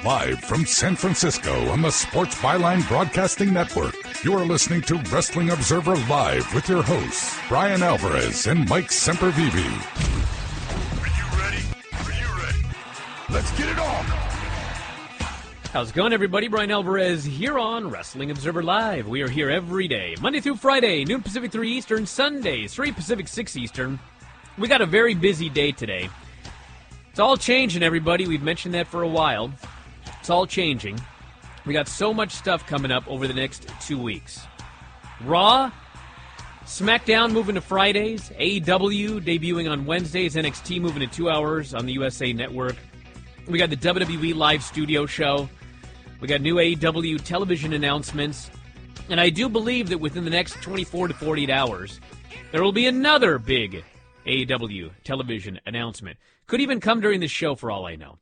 Live from San Francisco on the Sports Byline Broadcasting Network, you are listening to Wrestling Observer Live with your hosts, Bryan Alvarez and Mike Sempervive. Are you ready? Are you ready? Let's get it on! How's it going, everybody? Bryan Alvarez here on Wrestling Observer Live. We are here every day, Monday through Friday, noon Pacific, 3 Eastern, Sundays, 3 Pacific, 6 Eastern. We got a very busy day today. It's all changing, everybody. We've mentioned that for a while. It's all changing. We got so much stuff coming up over the next 2 weeks. Raw, Smackdown moving to Fridays, AEW debuting on Wednesdays, NXT moving to 2 hours on the USA Network. We got the WWE live studio show. We got new AEW television announcements. And I do believe that within the next 24 to 48 hours, there will be another big AEW television announcement. Could even come during the show for all I know.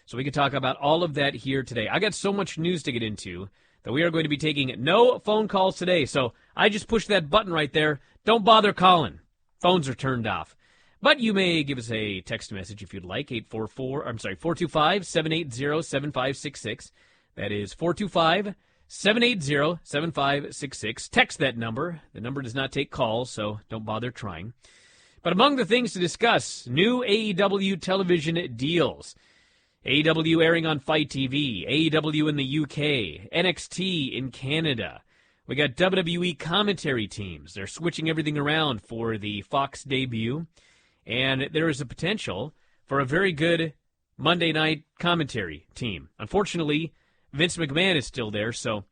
So we can talk about all of that here today. I got so much news to get into that we are going to be taking no phone calls today. So I just pushed that button right there. Don't bother calling. Phones are turned off. But you may give us a text message if you'd like. 425-780-7566. That is 425-780-7566. Text that number. The number does not take calls, so don't bother trying. But among the things to discuss, new AEW television deals. AEW airing on Fight TV, AEW in the UK, NXT in Canada. We got WWE commentary teams. They're switching everything around for the Fox debut. And there is a potential for a very good Monday night commentary team. Unfortunately, Vince McMahon is still there, so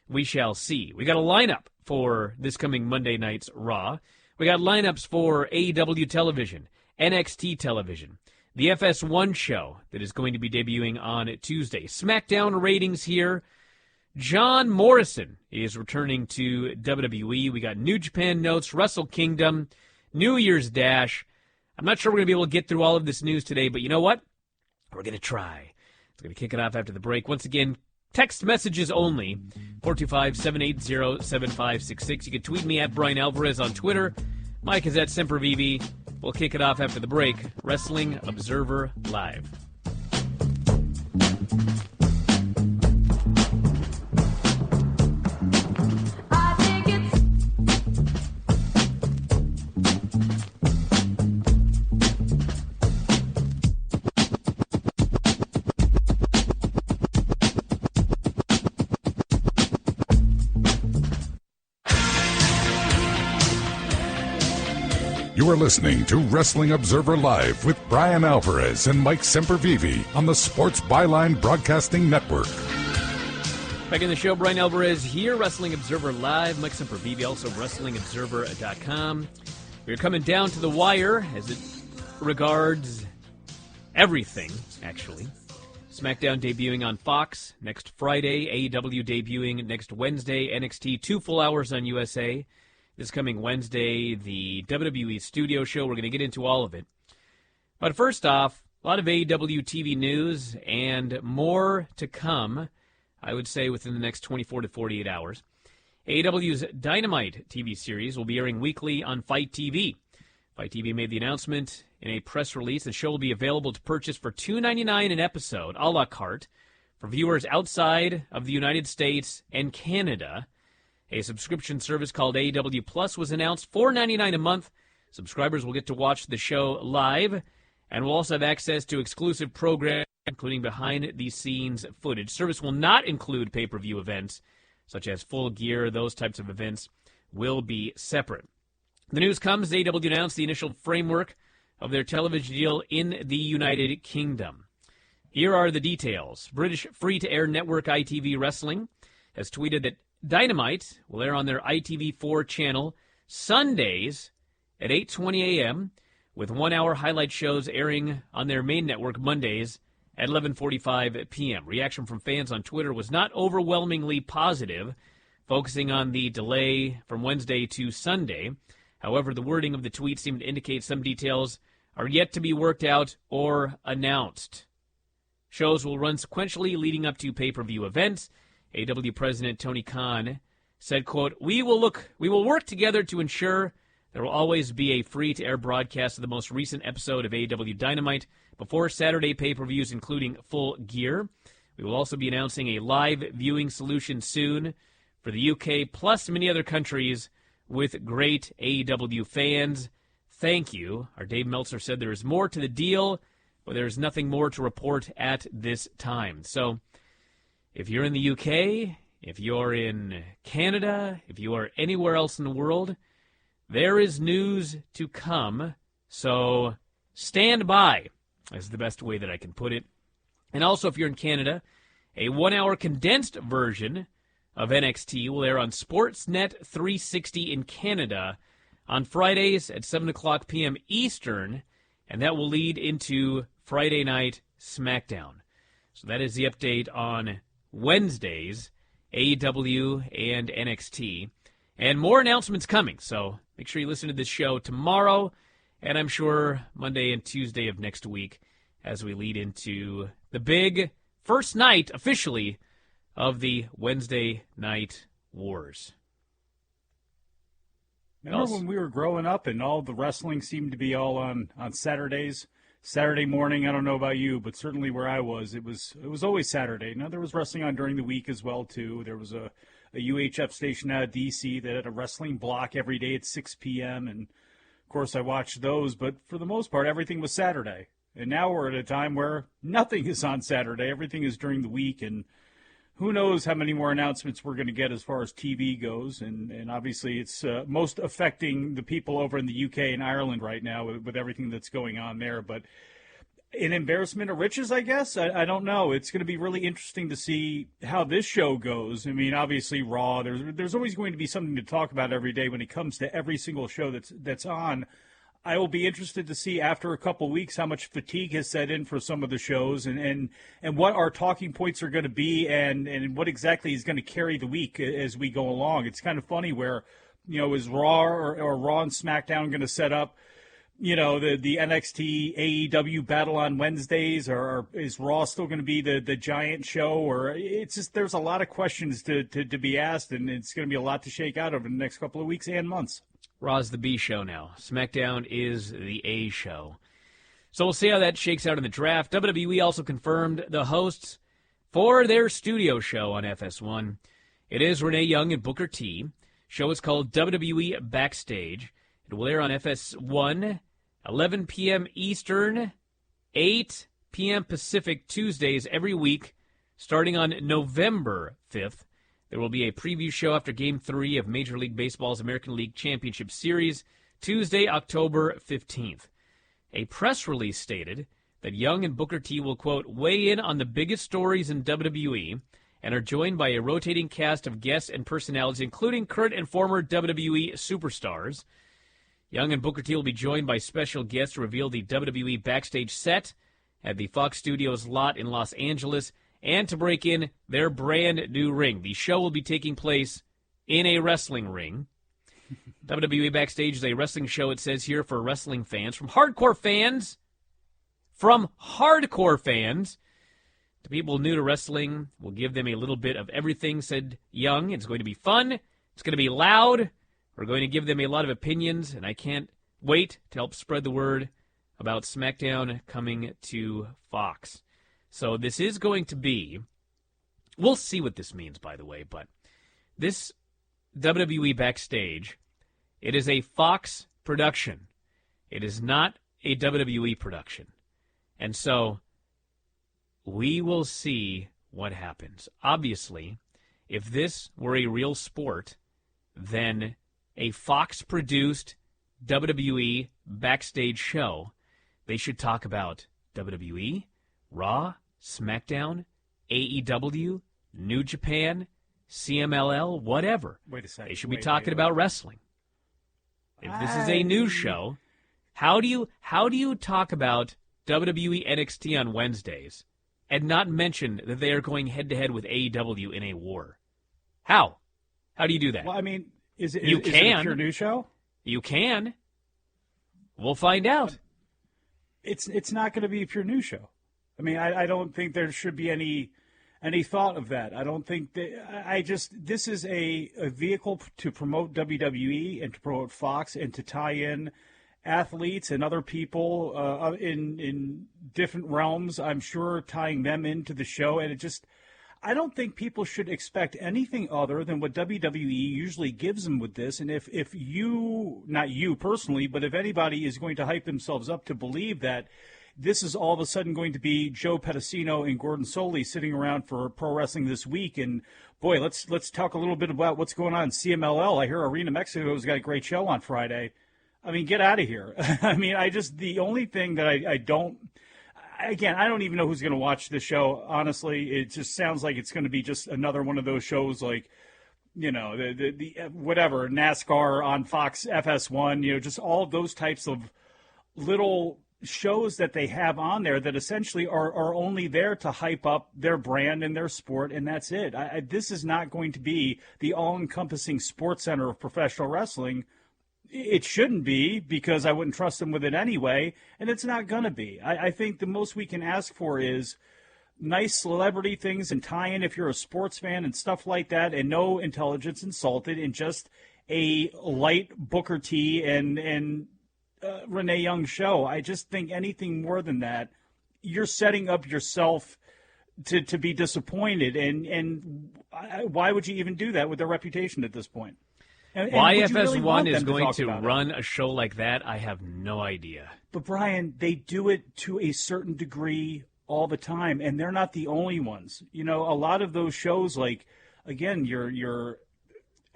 we shall see. We got a lineup for this coming Monday night's Raw. We got lineups for AEW television, NXT television, the FS1 show that is going to be debuting on Tuesday. Smackdown ratings here. John Morrison is returning to WWE. We got New Japan notes, Wrestle Kingdom, New Year's Dash. I'm not sure we're going to be able to get through all of this news today, but you know what? We're going to try. It's going to kick it off after the break. Once again, text messages only, 425-780-7566. You can tweet me at Bryan Alvarez on Twitter. Mike is at Sempervive. We'll kick it off after the break. Wrestling Observer Live. You are listening to Wrestling Observer Live with Bryan Alvarez and Mike Sempervive on the Sports Byline Broadcasting Network. Back in the show, Bryan Alvarez here, Wrestling Observer Live. Mike Sempervive, also WrestlingObserver.com. We're coming down to the wire as it regards everything, actually. Smackdown debuting on Fox next Friday, AEW debuting next Wednesday, NXT 2 full hours on USA. This coming Wednesday, the WWE studio show. We're going to get into all of it. But first off, a lot of AEW TV news and more to come, I would say, within the next 24 to 48 hours. AEW's Dynamite TV series will be airing weekly on Fight TV. Fight TV made the announcement in a press release. The show will be available to purchase for $2.99 an episode, a la carte, for viewers outside of the United States and Canada. A subscription service called AEW Plus was announced, $4.99 a month. Subscribers will get to watch the show live and will also have access to exclusive programs, including behind-the-scenes footage. Service will not include pay-per-view events, such as Full Gear. Those types of events will be separate. The news comes as AEW announced the initial framework of their television deal in the United Kingdom. Here are the details. British free-to-air network ITV Wrestling has tweeted that Dynamite will air on their ITV4 channel Sundays at 8:20 a.m., with 1-hour highlight shows airing on their main network Mondays at 11:45 p.m. Reaction from fans on Twitter was not overwhelmingly positive, focusing on the delay from Wednesday to Sunday. However, the wording of the tweet seemed to indicate some details are yet to be worked out or announced. Shows will run sequentially leading up to pay-per-view events. AEW President Tony Khan said, quote, We will work together to ensure there will always be a free-to-air broadcast of the most recent episode of AEW Dynamite before Saturday pay-per-views, including Full Gear. We will also be announcing a live viewing solution soon for the UK, plus many other countries with great AEW fans. Thank you. Our Dave Meltzer said there is more to the deal, but there is nothing more to report at this time. So if you're in the UK, if you're in Canada, if you are anywhere else in the world, there is news to come. So stand by is the best way that I can put it. And also, if you're in Canada, a 1-hour condensed version of NXT will air on Sportsnet 360 in Canada on Fridays at 7 o'clock p.m. Eastern, and that will lead into Friday night Smackdown. So that is the update on Wednesdays, AEW and NXT. And more announcements coming, so make sure you listen to this show tomorrow, and I'm sure Monday and Tuesday of next week as we lead into the big first night, officially, of the Wednesday Night Wars. Remember when we were growing up and all the wrestling seemed to be all on Saturdays? Saturday morning, I don't know about you, but certainly where I was, it was always Saturday. Now, there was wrestling on during the week as well, too. There was a UHF station out of D.C. that had a wrestling block every day at 6 p.m., and, of course, I watched those. But for the most part, everything was Saturday. And now we're at a time where nothing is on Saturday. Everything is during the week, and who knows how many more announcements we're going to get as far as TV goes. And obviously it's most affecting the people over in the UK and Ireland right now with everything that's going on there. But an embarrassment of riches, I guess? I don't know. It's going to be really interesting to see how this show goes. I mean, obviously Raw, there's always going to be something to talk about every day when it comes to every single show that's on. I will be interested to see after a couple weeks how much fatigue has set in for some of the shows and what our talking points are going to be and what exactly is going to carry the week as we go along. It's kind of funny where, is Raw or Raw and SmackDown going to set up, the NXT AEW battle on Wednesdays, or is Raw still going to be the giant show? Or it's just there's a lot of questions to be asked, and it's going to be a lot to shake out over the next couple of weeks and months. Raw's the B show now. SmackDown is the A show. So we'll see how that shakes out in the draft. WWE also confirmed the hosts for their studio show on FS1. It is Renee Young and Booker T. Show is called WWE Backstage. It will air on FS1, 11 p.m. Eastern, 8 p.m. Pacific, Tuesdays every week, starting on November 5th. There will be a preview show after Game 3 of Major League Baseball's American League Championship Series, Tuesday, October 15th. A press release stated that Young and Booker T will, quote, weigh in on the biggest stories in WWE and are joined by a rotating cast of guests and personalities, including current and former WWE superstars. Young and Booker T will be joined by special guests to reveal the WWE Backstage set at the Fox Studios lot in Los Angeles, and to break in their brand new ring. The show will be taking place in a wrestling ring. WWE Backstage is a wrestling show, it says here, for wrestling fans. From hardcore fans to people new to wrestling. We'll give them a little bit of everything, said Young. It's going to be fun. It's going to be loud. We're going to give them a lot of opinions, and I can't wait to help spread the word about SmackDown coming to Fox. So this is going to be, we'll see what this means, by the way, but this WWE Backstage, it is a Fox production. It is not a WWE production. And so we will see what happens. Obviously, if this were a real sport, then a Fox-produced WWE Backstage show, they should talk about WWE, Raw, SmackDown, AEW, New Japan, CMLL, whatever. Wait a second. They should be talking about wrestling. If this is a news show, how do you talk about WWE NXT on Wednesdays and not mention that they are going head-to-head with AEW in a war? How? How do you do that? Well, I mean, is it a pure news show? You can. We'll find out. It's not going to be a pure news show. I mean, I don't think there should be any thought of that. I don't think that. This is a vehicle to promote WWE and to promote Fox and to tie in athletes and other people in different realms, I'm sure, tying them into the show. And I don't think people should expect anything other than what WWE usually gives them with this. And if you, not you personally, but if anybody is going to hype themselves up to believe that this is all of a sudden going to be Joe Pedicino and Gordon Solie sitting around for Pro Wrestling This Week, and boy, let's talk a little bit about what's going on in CMLL. I hear Arena Mexico's got a great show on Friday. I mean, get out of here. I mean, the only thing that I don't even know who's going to watch this show. Honestly, it just sounds like it's going to be just another one of those shows like, the whatever, NASCAR on Fox FS1, just all of those types of little shows that they have on there that essentially are only there to hype up their brand and their sport, and that's it. This is not going to be the all-encompassing sports center of professional wrestling. It shouldn't be, because I wouldn't trust them with it anyway, and it's not going to be. I think the most we can ask for is nice celebrity things and tie-in if you're a sports fan and stuff like that, and no intelligence insulted, and just a light Booker T and Renee Young show. I just think anything more than that, you're setting up yourself to be disappointed, and why would you even do that with their reputation at this point? Why FS1 is going to run a show like that, I have no idea. But, Brian, they do it to a certain degree all the time, and they're not the only ones. A lot of those shows, like, again, the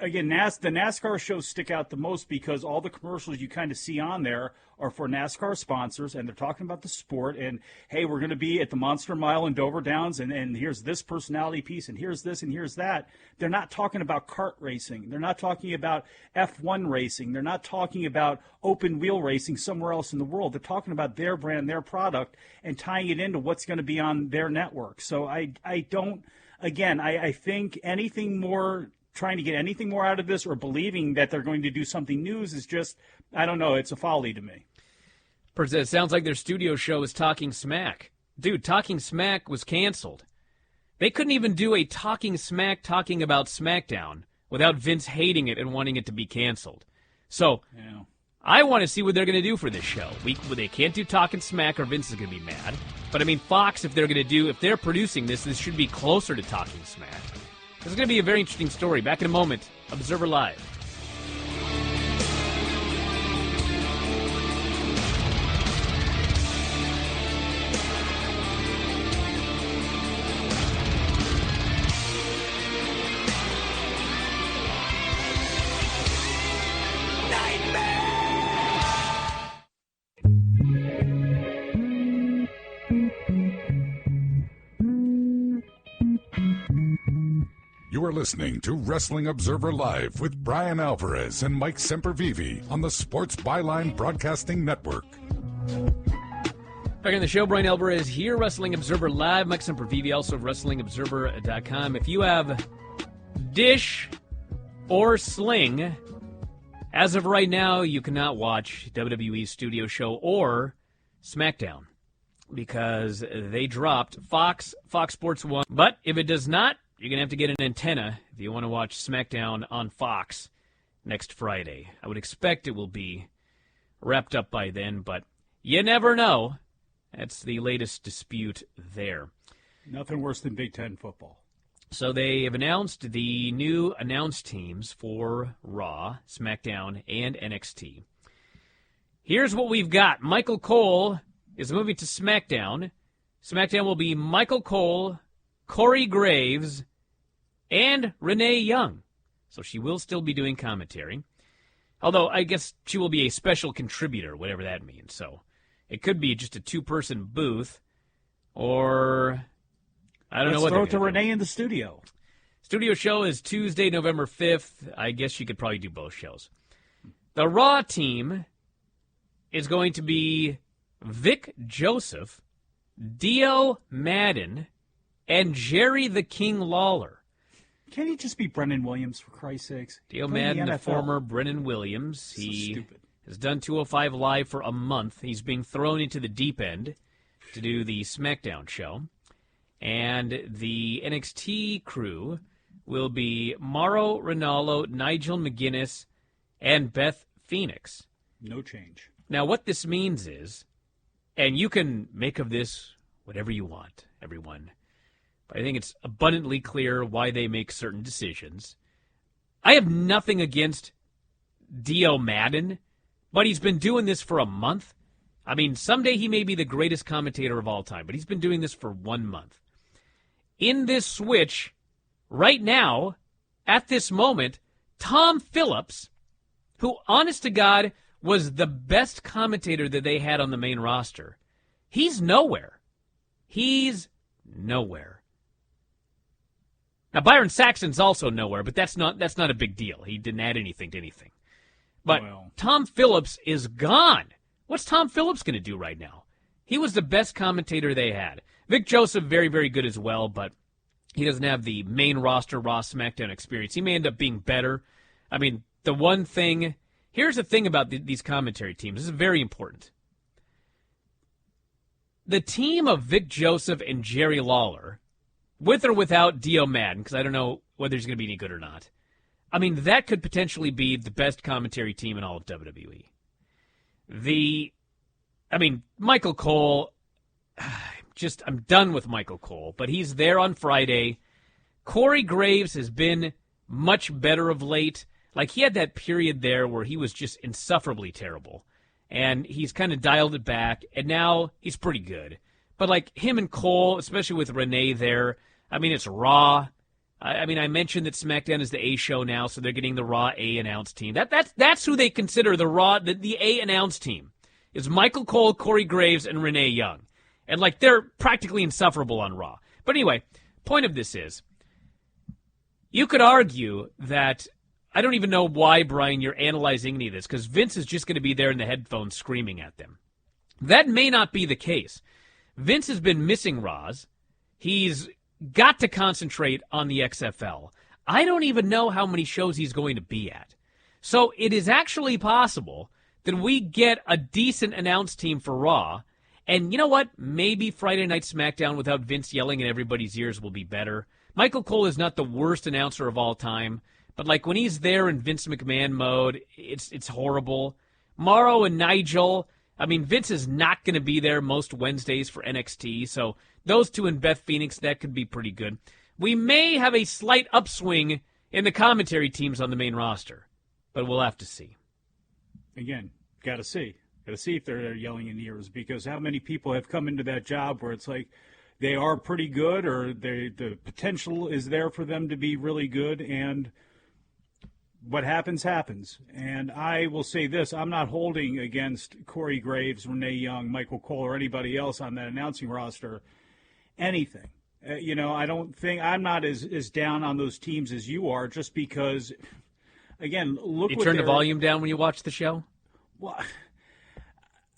NASCAR shows stick out the most because all the commercials you kind of see on there are for NASCAR sponsors, and they're talking about the sport, and, hey, we're going to be at the Monster Mile in Dover Downs, and here's this personality piece, and here's this, and here's that. They're not talking about kart racing. They're not talking about F1 racing. They're not talking about open wheel racing somewhere else in the world. They're talking about their brand, their product, and tying it into what's going to be on their network. So I think anything more, trying to get anything more out of this or believing that they're going to do something new is just, I don't know, it's a folly to me. It sounds like their studio show is Talking Smack. Dude, Talking Smack was canceled. They couldn't even do a Talking Smack talking about Smackdown without Vince hating it and wanting it to be canceled. So, yeah. I want to see what they're going to do for this show. They can't do Talking Smack or Vince is going to be mad. But, I mean, Fox, if they're producing this should be closer to Talking Smack. This is going to be a very interesting story. Back in a moment, Observer Live. You are listening to Wrestling Observer Live with Bryan Alvarez and Mike Sempervive on the Sports Byline Broadcasting Network. Back on the show, Bryan Alvarez here, Wrestling Observer Live. Mike Sempervive, also of WrestlingObserver.com. If you have Dish or Sling, as of right now, you cannot watch WWE's studio show or Smackdown because they dropped Fox Sports 1. But if it does not, you're going to have to get an antenna if you want to watch Smackdown on Fox next Friday. I would expect it will be wrapped up by then, but you never know. That's the latest dispute there. Nothing worse than Big Ten football. So they have announced the new announced teams for Raw, SmackDown, and NXT. Here's what we've got. Michael Cole is moving to SmackDown. SmackDown will be Michael Cole, Corey Graves, and Renee Young. So she will still be doing commentary. Although, I guess she will be a special contributor, whatever that means. So it could be just a two-person booth, or I don't know what. Let's throw it to Renee in the studio. Studio show is Tuesday, November 5th. I guess she could probably do both shows. The Raw team is going to be Vic Joseph, Dio Madden, and Jerry the King Lawler. Can't he just be Brennan Williams, for Christ's sakes? Dio Madden, the former Brennan Williams. He has done 205 Live for a month. He's being thrown into the deep end to do the SmackDown show. And the NXT crew will be Mauro Ranallo, Nigel McGuinness, and Beth Phoenix. No change. Now, what this means is, and you can make of this whatever you want, everyone, but I think it's abundantly clear why they make certain decisions. I have nothing against Dio Madden, but he's been doing this for a month. I mean, someday he may be the greatest commentator of all time, but he's been doing this for 1 month. In this switch, right now, at this moment, Tom Phillips, who, honest to God, was the best commentator that they had on the main roster, he's nowhere. He's nowhere. Now, Byron Saxton's also nowhere, but that's not a big deal. He didn't add anything to anything. But Tom Phillips is gone. What's Tom Phillips going to do right now? He was the best commentator they had. Vic Joseph, very, very good as well, but he doesn't have the main roster Raw SmackDown experience. He may end up being better. I mean, the one thing, here's the thing about these commentary teams. This is very important. The team of Vic Joseph and Jerry Lawler, with or without Dio Madden, because I don't know whether he's going to be any good or not, I mean, that could potentially be the best commentary team in all of WWE. Michael Cole, I'm done with Michael Cole, but he's there on Friday. Corey Graves has been much better of late. Like, he had that period there where he was just insufferably terrible, and he's kind of dialed it back, and now he's pretty good. But, like, him and Cole, especially with Renee there, I mean, it's Raw. I mentioned that SmackDown is the A show now, so they're getting the Raw A announced team. That's who they consider the Raw, the A announced team, is Michael Cole, Corey Graves, and Renee Young. And, like, they're practically insufferable on Raw. But anyway, point of this is, you could argue that, I don't even know why, Brian, you're analyzing any of this, because Vince is just going to be there in the headphones screaming at them. That may not be the case. Vince has been missing Raws. He's got to concentrate on the XFL. I don't even know how many shows he's going to be at. So it is actually possible that we get a decent announced team for Raw. And you know what? Maybe Friday Night SmackDown without Vince yelling in everybody's ears will be better. Michael Cole is not the worst announcer of all time, but like when he's there in Vince McMahon mode, it's horrible. Morrow and Nigel, I mean, Vince is not going to be there most Wednesdays for NXT, so those two and Beth Phoenix, that could be pretty good. We may have a slight upswing in the commentary teams on the main roster, but we'll have to see. Again, Got to see if they're yelling in ears, because how many people have come into that job where it's like they are pretty good, or the potential is there for them to be really good, and what happens. And I will say this, I'm not holding against Corey Graves, Renee Young, Michael Cole, or anybody else on that announcing roster anything. I don't think, I'm not as down on those teams as you are, just because, again, look. You turn the volume down when you watch the show? Well,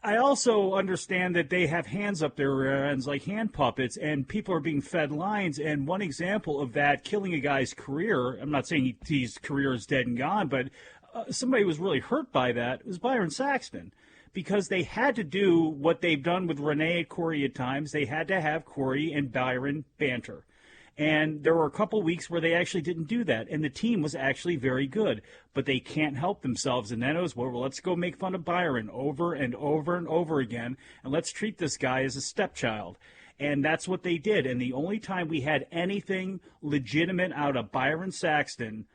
I also understand that they have hands up their ends like hand puppets, and people are being fed lines. And one example of that killing a guy's career, I'm not saying his career is dead and gone, but somebody was really hurt by that, was Byron Saxton, because they had to do what they've done with Renee and Corey at times. They had to have Corey and Byron banter. And there were a couple weeks where they actually didn't do that, and the team was actually very good. But they can't help themselves, and then it was, well, let's go make fun of Byron over and over and over again, and let's treat this guy as a stepchild. And that's what they did. And the only time we had anything legitimate out of Byron Saxton,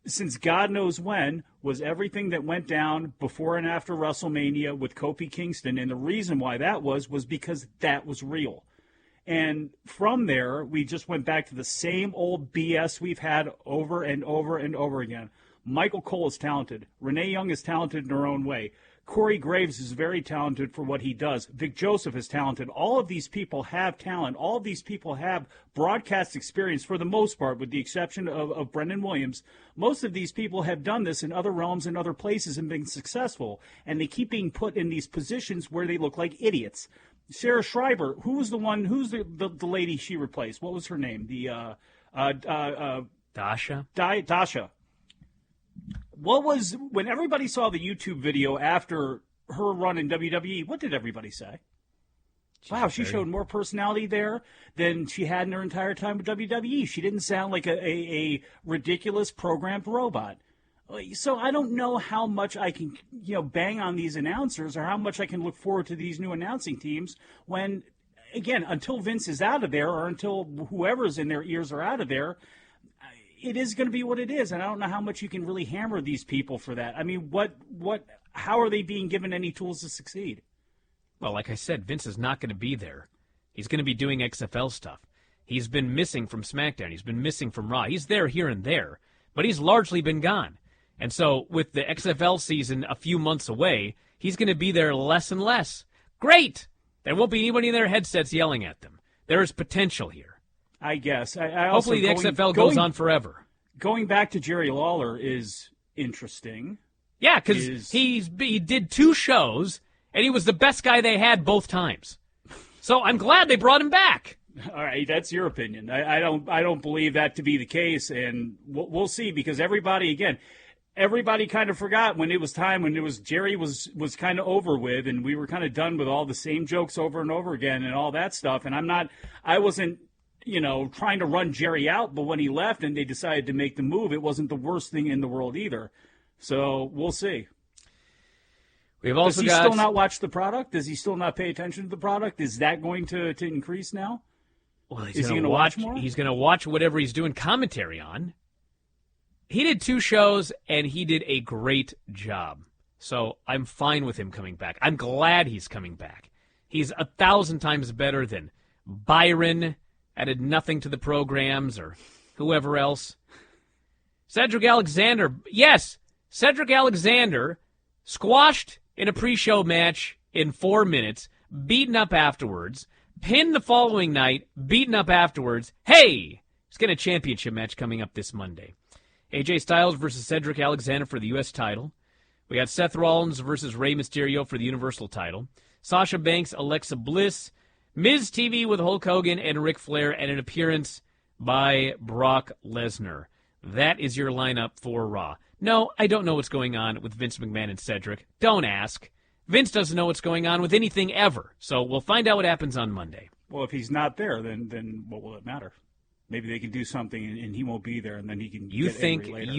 since God knows when, was everything that went down before and after WrestleMania with Kofi Kingston. And the reason why that was because that was real. And from there, we just went back to the same old BS we've had over and over and over again. Michael Cole is talented. Renee Young is talented in her own way. Corey Graves is very talented for what he does. Vic Joseph is talented. All of these people have talent. All of these people have broadcast experience for the most part, with the exception of Brendan Williams. Most of these people have done this in other realms and other places and been successful. And they keep being put in these positions where they look like idiots. Sarah Schreiber, who's the lady she replaced? What was her name? Dasha? Dasha. What was, when everybody saw the YouTube video after her run in WWE, what did everybody say? Wow, she showed more personality there than she had in her entire time with WWE. She didn't sound like a ridiculous programmed robot. So I don't know how much I can, bang on these announcers or how much I can look forward to these new announcing teams when, again, until Vince is out of there or until whoever's in their ears are out of there, it is going to be what it is. And I don't know how much you can really hammer these people for that. I mean, how are they being given any tools to succeed? Well, like I said, Vince is not going to be there. He's going to be doing XFL stuff. He's been missing from SmackDown. He's been missing from Raw. He's there here and there, but he's largely been gone. And so with the XFL season a few months away, he's going to be there less and less. Great! There won't be anybody in their headsets yelling at them. There is potential here. I guess. Hopefully the XFL goes on forever. Going back to Jerry Lawler is interesting. Yeah, because he did 2 shows, and he was the best guy they had both times. So I'm glad they brought him back. All right, that's your opinion. I don't believe that to be the case, and we'll see because everybody kind of forgot when it was time when Jerry was kind of over with, and we were kind of done with all the same jokes over and over again and all that stuff. And I wasn't trying to run Jerry out, but when he left and they decided to make the move, it wasn't the worst thing in the world either. So we'll see. We've also Does he still not watch the product? Does he still not pay attention to the product? Is that going to increase now? Well, is he going to watch more? He's going to watch whatever he's doing commentary on. He did 2 shows, and he did a great job. So I'm fine with him coming back. I'm glad he's coming back. He's 1,000 times better than Byron, added nothing to the programs, or whoever else. Cedric Alexander, yes, Cedric Alexander squashed in a pre-show match in 4 minutes, beaten up afterwards, pinned the following night, beaten up afterwards. Hey, he's got a championship match coming up this Monday. AJ Styles versus Cedric Alexander for the U.S. title. We got Seth Rollins versus Rey Mysterio for the Universal title. Sasha Banks, Alexa Bliss, Miz TV with Hulk Hogan and Ric Flair, and an appearance by Brock Lesnar. That is your lineup for Raw. No, I don't know what's going on with Vince McMahon and Cedric. Don't ask. Vince doesn't know what's going on with anything ever. So we'll find out what happens on Monday. Well, if he's not there, then what will it matter? Maybe they can do something and he won't be there, and then he can get angry later.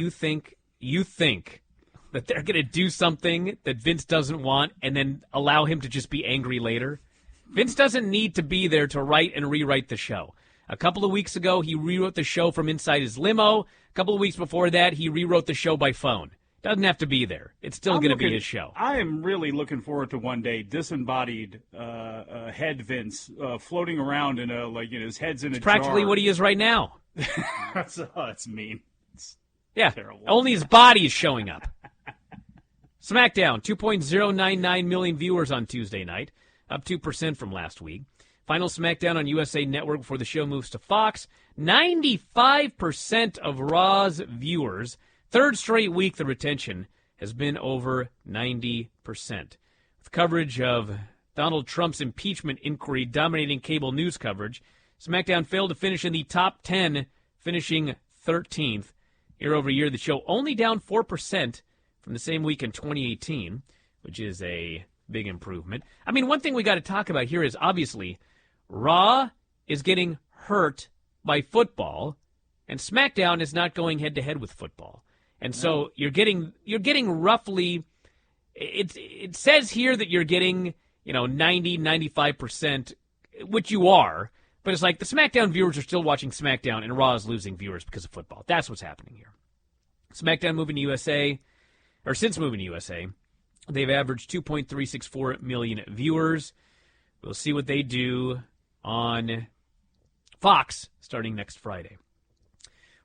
You think that they're going to do something that Vince doesn't want and then allow him to just be angry later? Vince doesn't need to be there to write and rewrite the show. A couple of weeks ago, he rewrote the show from inside his limo. A couple of weeks before that, he rewrote the show by phone. Doesn't have to be there. It's still going to be his show. I am really looking forward to one day disembodied head Vince floating around in his head's in a jar. Practically what he is right now. That's mean. It's terrible. Only his body is showing up. Smackdown, 2.099 million viewers on Tuesday night, up 2% from last week. Final Smackdown on USA Network before the show moves to Fox. 95% of Raw's viewers. Third straight week, the retention has been over 90%. With coverage of Donald Trump's impeachment inquiry dominating cable news coverage, SmackDown failed to finish in the top 10, finishing 13th. Year over year, the show only down 4% from the same week in 2018, which is a big improvement. I mean, one thing we got to talk about here is obviously Raw is getting hurt by football, and SmackDown is not going head-to-head with football. And so you're getting roughly, it says here that you're getting, 90, 95%, which you are, but it's like the SmackDown viewers are still watching SmackDown and Raw is losing viewers because of football. That's what's happening here. SmackDown moving to USA, or since moving to USA, they've averaged 2.364 million viewers. We'll see what they do on Fox starting next Friday.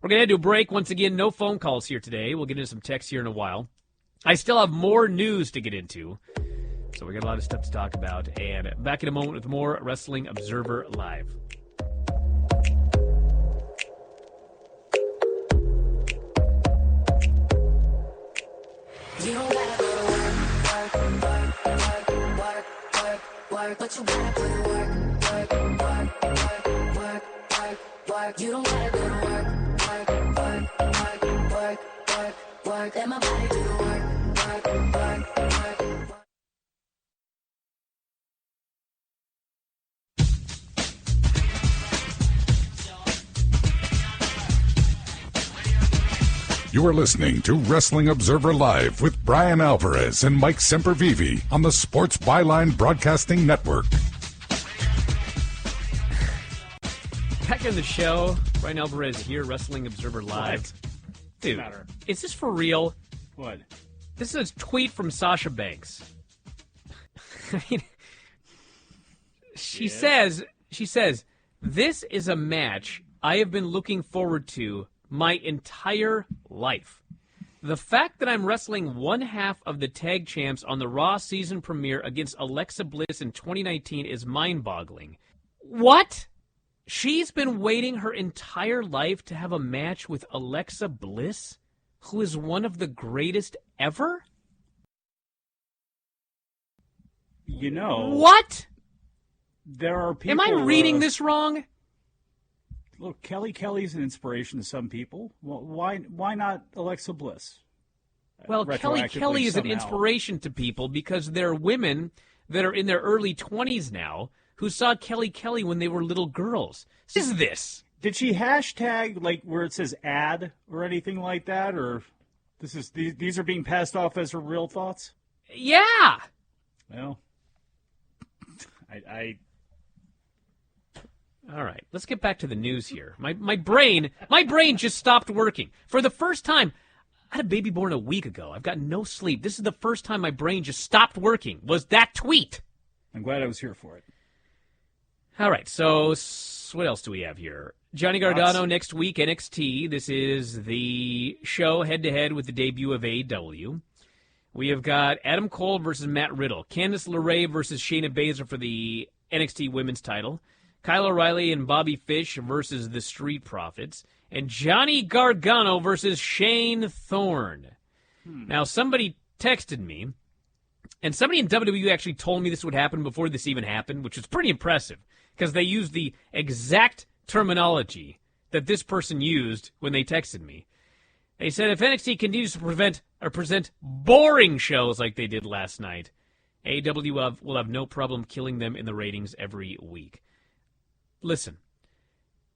We're going to head to a break. Once again, no phone calls here today. We'll get into some texts here in a while. I still have more news to get into, so we got a lot of stuff to talk about. And back in a moment with more Wrestling Observer Live. You don't gotta go to work, but you gotta put in work. You don't gotta go to work. Let my body do the work. You are listening to Wrestling Observer Live with Bryan Alvarez and Mike Sempervive on the Sports Byline Broadcasting Network. Back in the show, Bryan Alvarez here, Wrestling Observer Live. What? Dude, is this for real? What? This is a tweet from Sasha Banks. I mean, she says, this is a match I have been looking forward to my entire life. The fact that I'm wrestling one half of the tag champs on the Raw season premiere against Alexa Bliss in 2019 is mind-boggling. What? She's been waiting her entire life to have a match with Alexa Bliss, who is one of the greatest ever? You know... What? There are people... Am I reading this wrong? Look, Kelly's an inspiration to some people. Well, why not Alexa Bliss? Well, Kelly is an somehow. inspiration to people because there are women that are in their early 20s now who saw Kelly when they were little girls. What is this? Did she hashtag like where it says ad or anything like that, or these are being passed off as her real thoughts? Yeah. Well, I All right, let's get back to the news here. My brain just stopped working. For the first time, I had a baby born a week ago. I've got no sleep. This is the first time my brain just stopped working. Was that tweet? I'm glad I was here for it. All right, so what else do we have here? Johnny Gargano next week, NXT. This is the show head-to-head with the debut of AEW. We have got Adam Cole versus Matt Riddle. Candice LeRae versus Shayna Baszler for the NXT Women's title. Kyle O'Reilly and Bobby Fish versus the Street Profits. And Johnny Gargano versus Shane Thorne. Now, somebody texted me, and somebody in WWE actually told me this would happen before this even happened, which is pretty impressive, because they used the exact terminology that this person used when they texted me. They said, if NXT continues to present boring shows like they did last night, AEW will have no problem killing them in the ratings every week. Listen,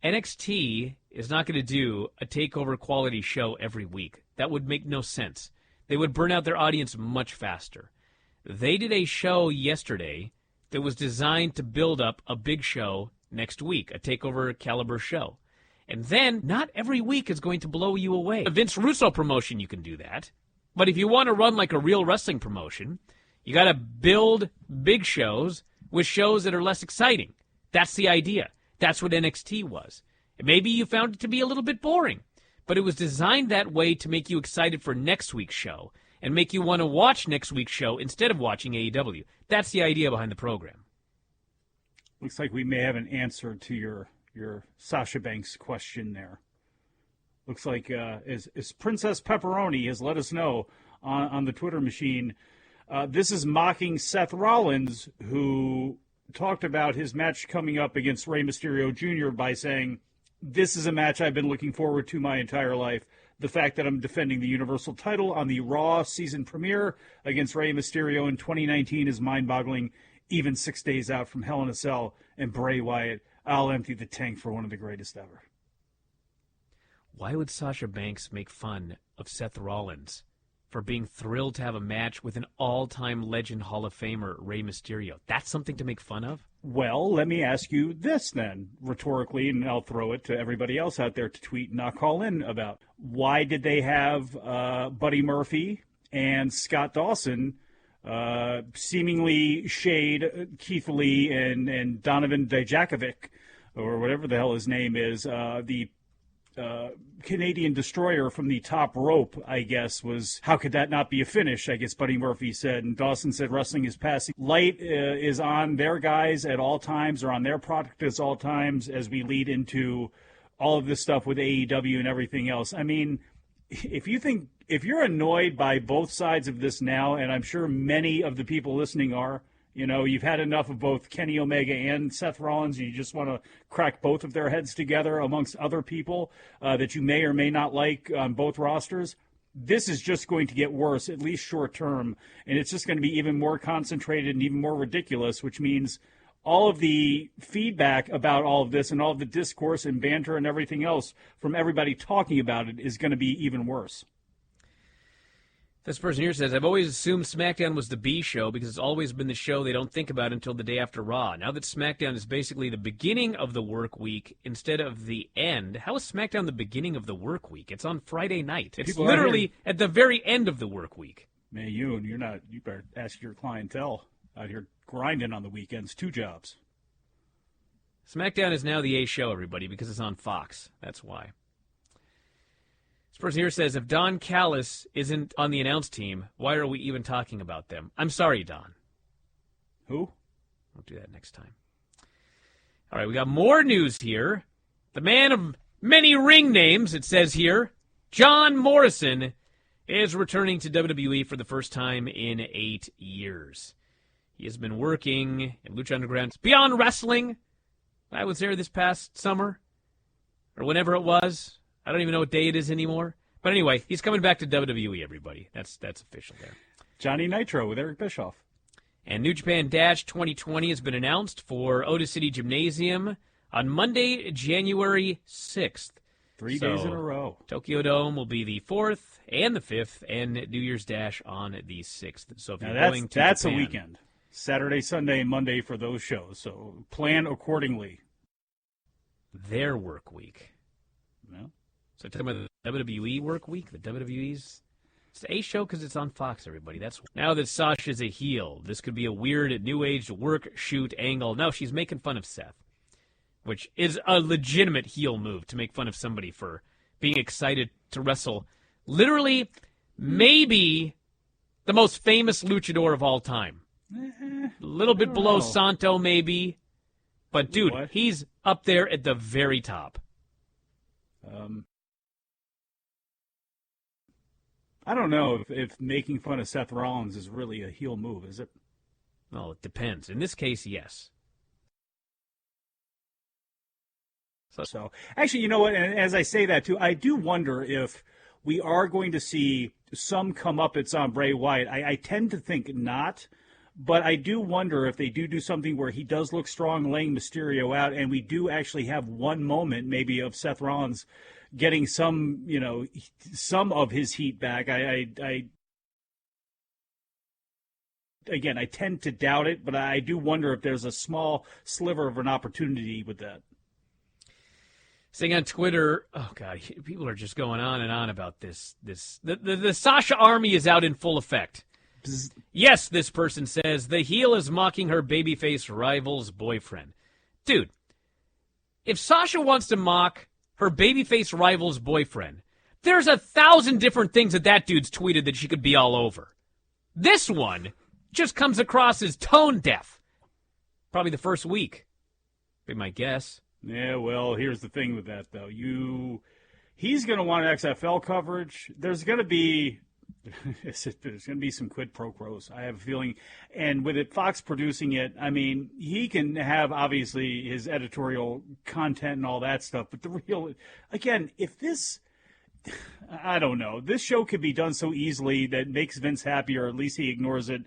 NXT is not going to do a takeover quality show every week. That would make no sense. They would burn out their audience much faster. They did a show yesterday that was designed to build up a big show next week, a takeover caliber show. And then, not every week is going to blow you away. A Vince Russo promotion, you can do that. But if you want to run like a real wrestling promotion, you got to build big shows with shows that are less exciting. That's the idea. That's what NXT was. Maybe you found it to be a little bit boring, but it was designed that way to make you excited for next week's show and make you want to watch next week's show instead of watching AEW. That's the idea behind the program. Looks like we may have an answer to your Sasha Banks question there. Looks like as Princess Pepperoni has let us know on the Twitter machine, this is mocking Seth Rollins, who talked about his match coming up against Rey Mysterio Jr. by saying, this is a match I've been looking forward to my entire life. The fact that I'm defending the Universal title on the Raw season premiere against Rey Mysterio in 2019 is mind-boggling. Even 6 days out from Hell in a Cell and Bray Wyatt, I'll empty the tank for one of the greatest ever. Why would Sasha Banks make fun of Seth Rollins for being thrilled to have a match with an all-time legend Hall of Famer, Rey Mysterio? That's something to make fun of? Well, let me ask you this then, rhetorically, and I'll throw it to everybody else out there to tweet and not call in about. Why did they have Buddy Murphy and Scott Dawson seemingly shade Keith Lee and Donovan Dijakovic, or whatever the hell his name is, the Canadian Destroyer from the top rope, I guess, was, how could that not be a finish, I guess Buddy Murphy said. And Dawson said wrestling is passing. Light is on their guys at all times, or on their product at all times, as we lead into all of this stuff with AEW and everything else. I mean, if you're annoyed by both sides of this now, and I'm sure many of the people listening are, you know, you've had enough of both Kenny Omega and Seth Rollins, and you just want to crack both of their heads together amongst other people that you may or may not like on both rosters, this is just going to get worse, at least short term, and it's just going to be even more concentrated and even more ridiculous, which means all of the feedback about all of this and all of the discourse and banter and everything else from everybody talking about it is going to be even worse. This person here says, I've always assumed SmackDown was the B show because it's always been the show they don't think about until the day after Raw. Now that SmackDown is basically the beginning of the work week instead of the end, how is SmackDown the beginning of the work week? It's on Friday night. It's People literally at the very end of the work week. Man, you better ask your clientele out here grinding on the weekends, 2 jobs. SmackDown is now the A show, everybody, because it's on Fox. That's why. This person here says, if Don Callis isn't on the announce team, why are we even talking about them? I'm sorry, Don. Who? We'll do that next time. All right, we got more news here. The man of many ring names, it says here, John Morrison, is returning to WWE for the first time in 8 years. He has been working in Lucha Underground Beyond Wrestling. I was there this past summer, or whenever it was. I don't even know what day it is anymore. But anyway, he's coming back to WWE, everybody. That's official there. Johnny Nitro with Eric Bischoff. And New Japan Dash 2020 has been announced for Otis City Gymnasium on Monday, January 6th. 3 days in a row. Tokyo Dome will be the 4th and the 5th, and New Year's Dash on the 6th. So if you're going to that's Japan, a weekend. Saturday, Sunday, and Monday for those shows. So plan accordingly. Their work week. Well, So talking about the WWE work week, the WWE's. It's the A show because it's on Fox, everybody. That's now that Sasha's a heel. This could be a weird new age work shoot angle. No, she's making fun of Seth, which is a legitimate heel move to make fun of somebody for being excited to wrestle. Literally, maybe the most famous luchador of all time. A little bit below Santo, maybe. But, dude, he's up there at the very top. I don't know if making fun of Seth Rollins is really a heel move, is it? Well, it depends. In this case, yes. So, actually, you know what? And as I say that, too, I do wonder if we are going to see some comeuppance on Bray Wyatt. I tend to think not, but I do wonder if they do something where he does look strong laying Mysterio out, and we do actually have one moment maybe of Seth Rollins getting some of his heat back. Again, I tend to doubt it, but I do wonder if there's a small sliver of an opportunity with that. Saying on Twitter, oh God, people are just going on and on about this. The Sasha army is out in full effect. Bzz. Yes, this person says, the heel is mocking her babyface rival's boyfriend. Dude, if Sasha wants to mock her babyface rival's boyfriend, there's 1,000 different things that dude's tweeted that she could be all over. This one just comes across as tone deaf. Probably the first week, be my guess. Yeah, well, here's the thing with that, though. He's going to want XFL coverage. There's going to be some quid pro quos, I have a feeling. And with it, Fox producing it, I mean, he can have, obviously, his editorial content and all that stuff. But again, if this, I don't know, this show could be done so easily that makes Vince happy, or at least he ignores it.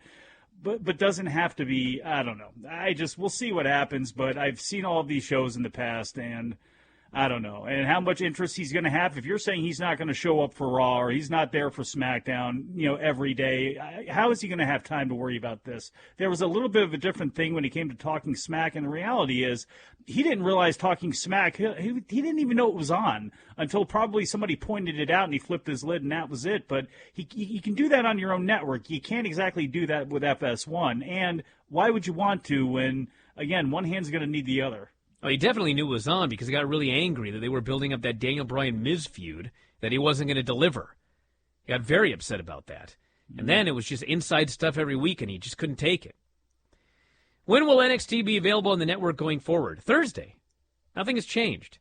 But doesn't have to be, I don't know. We'll see what happens, but I've seen all of these shows in the past, and I don't know. And how much interest he's going to have. If you're saying he's not going to show up for Raw or he's not there for SmackDown, every day, how is he going to have time to worry about this? There was a little bit of a different thing when he came to Talking Smack, and the reality is he didn't realize Talking Smack, he didn't even know it was on until probably somebody pointed it out and he flipped his lid and that was it. But you can do that on your own network. You can't exactly do that with FS1. And why would you want to when, again, one hand's going to need the other? Well, he definitely knew it was on because he got really angry that they were building up that Daniel Bryan-Miz feud that he wasn't going to deliver. He got very upset about that. And then it was just inside stuff every week, and he just couldn't take it. When will NXT be available on the network going forward? Thursday. Nothing has changed.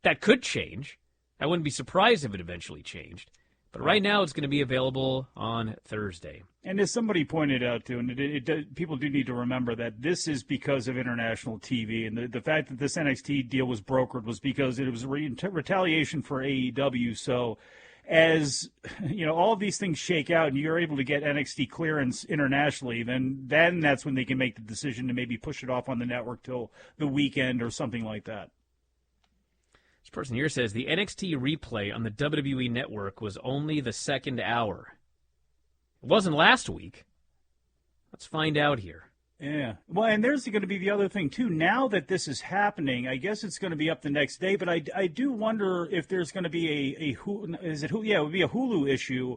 That could change. I wouldn't be surprised if it eventually changed. But right now it's going to be available on Thursday. And as somebody pointed out, too, and people do need to remember that this is because of international TV. And the fact that this NXT deal was brokered was because it was retaliation for AEW. So as all of these things shake out and you're able to get NXT clearance internationally, then that's when they can make the decision to maybe push it off on the network till the weekend or something like that. This person here says the NXT replay on the WWE Network was only the second hour. It wasn't last week. Let's find out here. Yeah. Well, and there's going to be the other thing, too. Now that this is happening, I guess it's going to be up the next day, but I do wonder if there's going to be it would be a Hulu issue.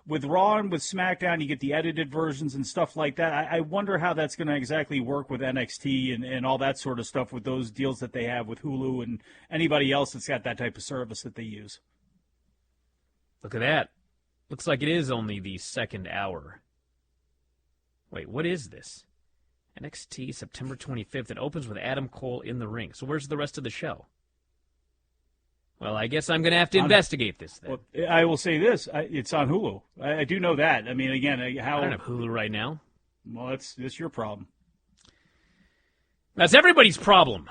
With Raw and with Smackdown, you get the edited versions and stuff like that. I wonder how that's going to exactly work with NXT and all that sort of stuff with those deals that they have with Hulu and anybody else that's got that type of service that they use. Look at that. Looks like it is only the second hour. Wait, what is this? NXT September 25th. It opens with Adam Cole in the ring. So where's the rest of the show? Well, I guess I'm going to have to investigate this then. Well, I will say this. It's on Hulu. I do know that. I mean, again, I don't have Hulu right now. Well, that's your problem. That's everybody's problem.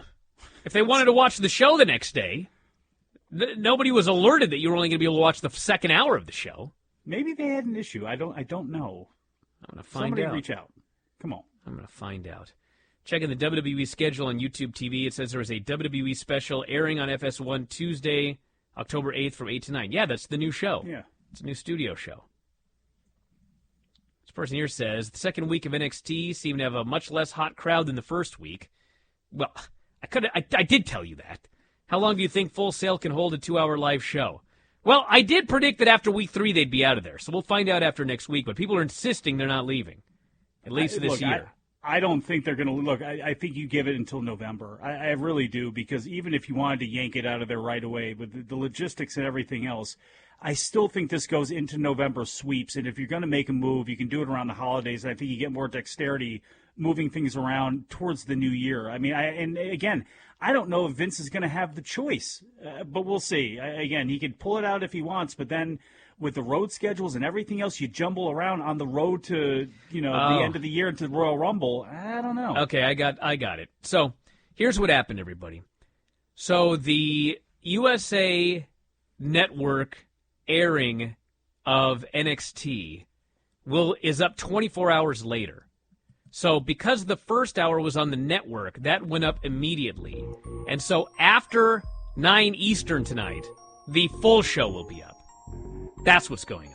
If they wanted to watch the show the next day, nobody was alerted that you were only going to be able to watch the second hour of the show. Maybe they had an issue. I don't know. I'm going to find out. Somebody reach out. Come on. I'm going to find out. Checking the WWE schedule on YouTube TV, it says there is a WWE special airing on FS1 Tuesday, October 8th from 8 to 9. Yeah, that's the new show. Yeah. It's a new studio show. This person here says, the second week of NXT seemed to have a much less hot crowd than the first week. Well, I did tell you that. How long do you think Full Sail can hold a 2-hour live show? Well, I did predict that after week 3 they'd be out of there, so we'll find out after next week, but people are insisting they're not leaving, at least this year. I don't think they're going to look. I think you give it until November. I really do, because even if you wanted to yank it out of there right away with the logistics and everything else, I still think this goes into November sweeps. And if you're going to make a move, you can do it around the holidays. And I think you get more dexterity moving things around towards the new year. I mean, and again, I don't know if Vince is going to have the choice, but we'll see. Again, he can pull it out if he wants, but then with the road schedules and everything else, you jumble around on the road to, the end of the year into the Royal Rumble. I don't know. Okay, I got it. So here's what happened, everybody. So the USA Network airing of NXT is up 24 hours later. So because the first hour was on the network, that went up immediately. And so after 9 Eastern tonight, the full show will be up. That's what's going on.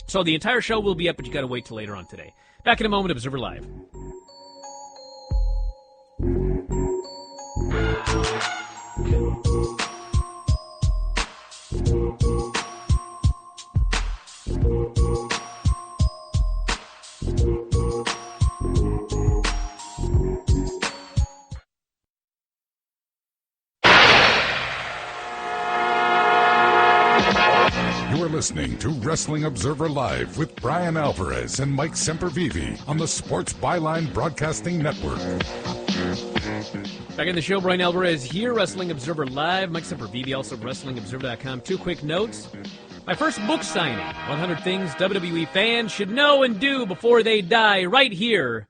So the entire show will be up, but you got to wait till later on today. Back in a moment, Observer Live. Listening to Wrestling Observer Live with Bryan Alvarez and Mike Sempervive on the Sports Byline Broadcasting Network. Back in the show, Bryan Alvarez here, Wrestling Observer Live. Mike Sempervive, also WrestlingObserver.com. 2 quick notes. My first book signing, 100 Things WWE Fans Should Know and Do Before They Die, right here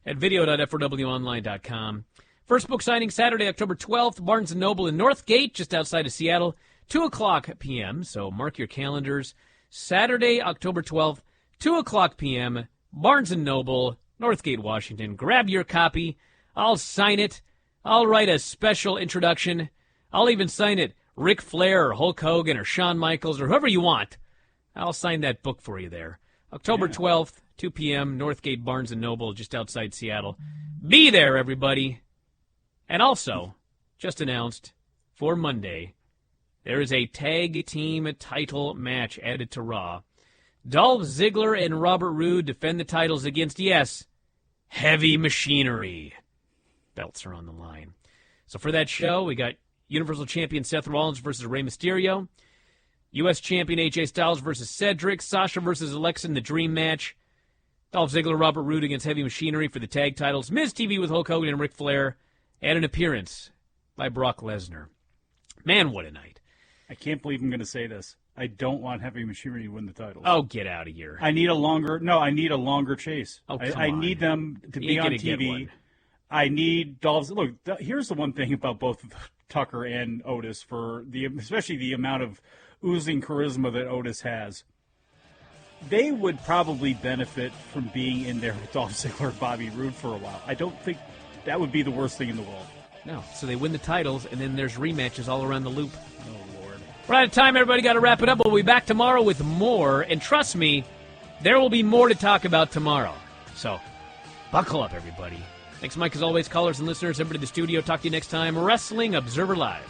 at video.f4wonline.com. First book signing Saturday, October 12th, Barnes & Noble in Northgate, just outside of Seattle. 2 o'clock p.m., so mark your calendars. Saturday, October 12th, 2 o'clock p.m., Barnes & Noble, Northgate, Washington. Grab your copy. I'll sign it. I'll write a special introduction. I'll even sign it Ric Flair or Hulk Hogan or Shawn Michaels or whoever you want. I'll sign that book for you there. October 12th, 2 p.m., Northgate, Barnes & Noble, just outside Seattle. Be there, everybody. And also, just announced for Monday, there is a tag team title match added to Raw. Dolph Ziggler and Robert Roode defend the titles against, yes, Heavy Machinery. Belts are on the line. So for that show, we got Universal Champion Seth Rollins versus Rey Mysterio, U.S. Champion AJ Styles versus Cedric, Sasha versus Alexa in the Dream match, Dolph Ziggler, Robert Roode against Heavy Machinery for the tag titles, Miz TV with Hulk Hogan and Ric Flair, and an appearance by Brock Lesnar. Man, what a night. I can't believe I'm going to say this. I don't want Heavy Machinery to win the titles. Oh, get out of here. I need a longer chase. Oh, I need them to be on TV. I need Dolph's. Look, here's the one thing about both Tucker and Otis, especially the amount of oozing charisma that Otis has. They would probably benefit from being in there with Dolph Ziggler and Bobby Roode for a while. I don't think that would be the worst thing in the world. No. So they win the titles, and then there's rematches all around the loop. Oh, Lord. We're out of time. Everybody got to wrap it up. We'll be back tomorrow with more. And trust me, there will be more to talk about tomorrow. So buckle up, everybody. Thanks, Mike, as always. Callers and listeners, everybody in the studio. Talk to you next time. Wrestling Observer Live.